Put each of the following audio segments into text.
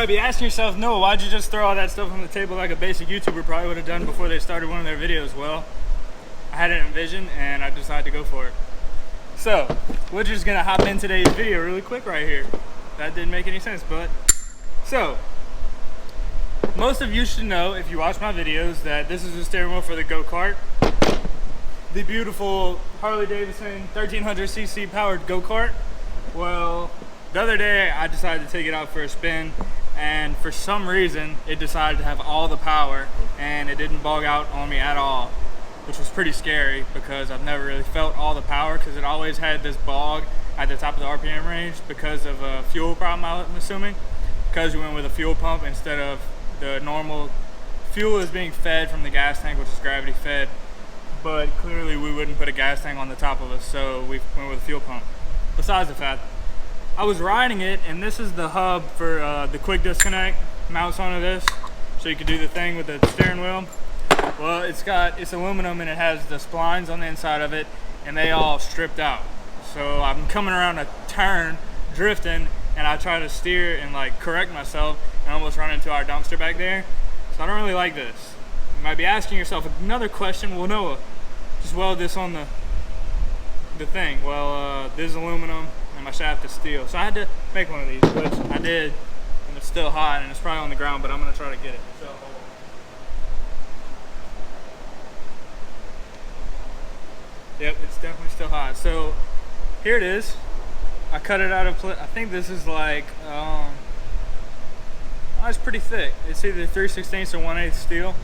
might be asking yourself, Noah, why'd you just throw all that stuff on the table like a basic YouTuber probably would have done before they started one of their videos? Well, I had it in vision and I decided to go for it. So, we're just gonna hop in today's video really quick right here. That didn't make any sense, but... So, most of you should know, if you watch my videos, that this is the steering wheel for the go-kart. The beautiful Harley-Davidson 1300cc powered go-kart. Well, the other day I decided to take it out for a spin, and for some reason it decided to have all the power and it didn't bog out on me at all, which was pretty scary because I've never really felt all the power, because it always had this bog at the top of the RPM range because of a fuel problem, I'm assuming, because we went with a fuel pump instead of the normal fuel is being fed from the gas tank, which is gravity fed, but clearly we wouldn't put a gas tank on the top of us, so we went with a fuel pump. Besides the fact, I was riding it, and this is the hub for the quick disconnect, mounts onto this, so you can do the thing with the steering wheel. Well, it's aluminum and it has the splines on the inside of it, and they all stripped out. So I'm coming around a turn, drifting, and I try to steer and like correct myself, and I almost run into our dumpster back there. So I don't really like this. You might be asking yourself another question, well, Noah, just weld this on the thing. Well, this is aluminum and my shaft is steel. So I had to make one of these, which I did, and it's still hot and it's probably on the ground, but I'm gonna try to get it. So, yep, it's definitely still hot. So here it is. I cut it out of, I think this is like, oh, it's pretty thick. It's either 3/16 or 1/8 steel.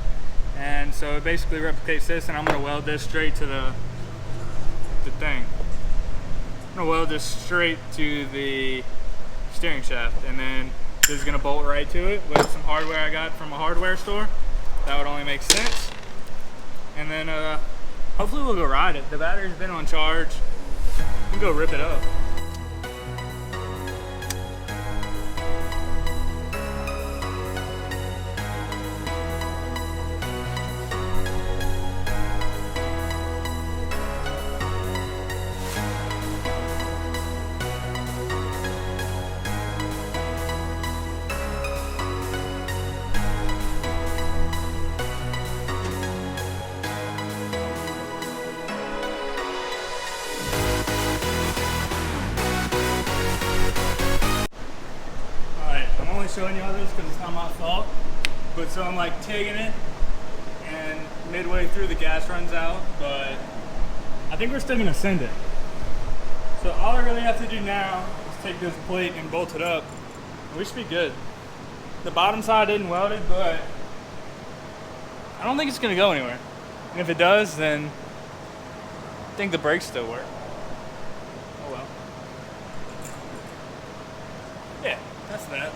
And so it basically replicates this, and I'm gonna weld this straight to the thing. I'm gonna weld this straight to the steering shaft, and then this is gonna bolt right to it with some hardware I got from a hardware store. That would only make sense. And then hopefully we'll go ride it. The battery's been on charge. We can go rip it up. Showing you all this because it's not my fault, but so I'm like taking it, and midway through the gas runs out, but I think we're still gonna send it. So all I really have to do now is take this plate and bolt it up, and we should be good. The bottom side isn't welded, but I don't think it's gonna go anywhere. And if it does, then I think the brakes still work. Oh well. Yeah, that's that.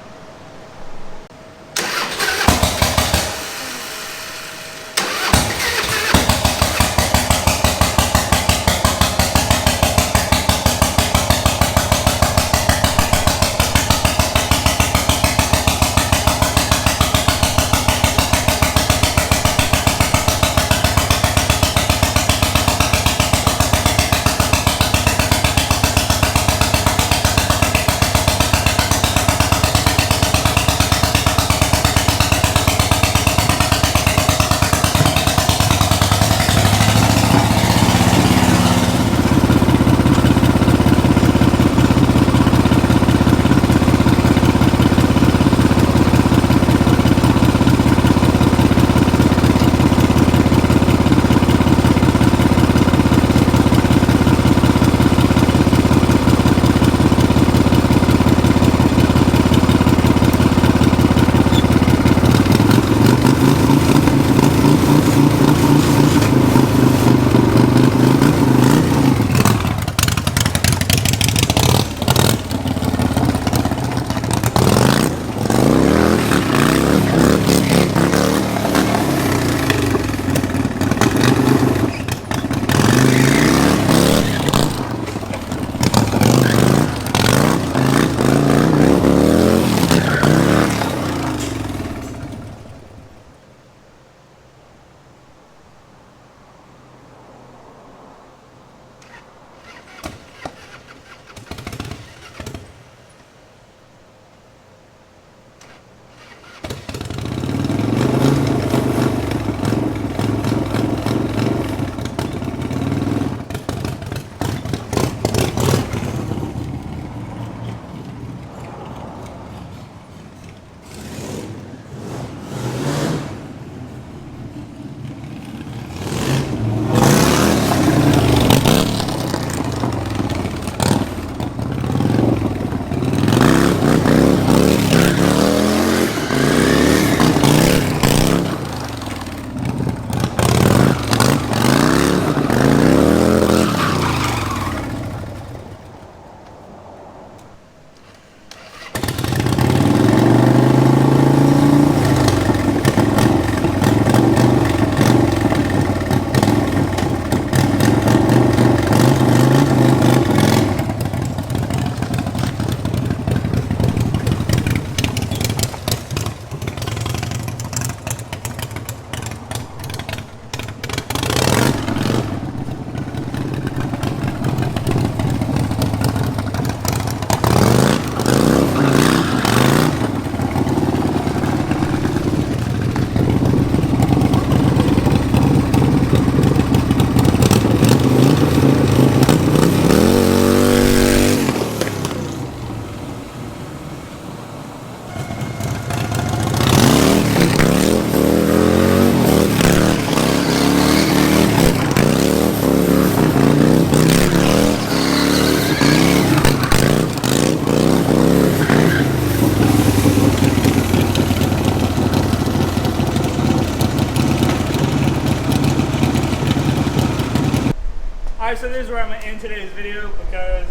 Alright, so this is where I'm going to end today's video because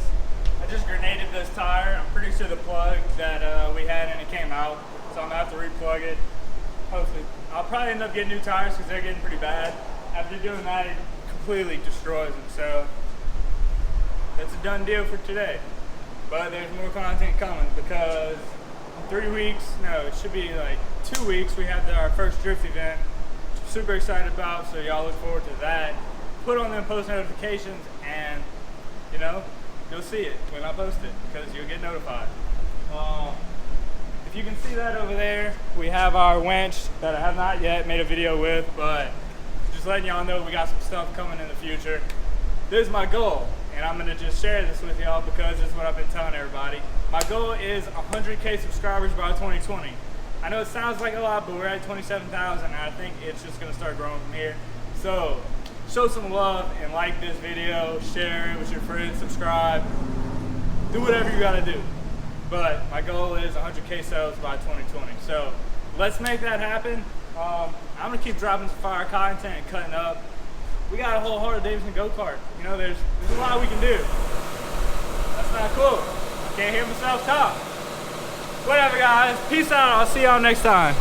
I just grenaded this tire. I'm pretty sure the plug that we had in it came out, so I'm going to have to replug it. Hopefully. I'll probably end up getting new tires because they're getting pretty bad. After doing that, it completely destroys them. So that's a done deal for today. But there's more content coming because in 3 weeks, no, it should be like 2 weeks, we have our first drift event. Super excited about, so y'all look forward to that. Put on them post notifications and, you know, you'll see it when I post it because you'll get notified. If you can see that over there, we have our winch that I have not yet made a video with, but just letting y'all know we got some stuff coming in the future. This is my goal, and I'm gonna just share this with y'all because it's what I've been telling everybody. My goal is 100K subscribers by 2020. I know it sounds like a lot, but we're at 27,000, and I think it's just gonna start growing from here. So show some love and like this video, share it with your friends, subscribe, do whatever you gotta do. But my goal is 100K sales by 2020. So let's make that happen. I'm gonna keep dropping some fire content and cutting up. We got a whole Harley-Davidson go-kart. You know, there's a lot we can do. That's not cool. I can't hear myself talk. Whatever, guys. Peace out. I'll see y'all next time.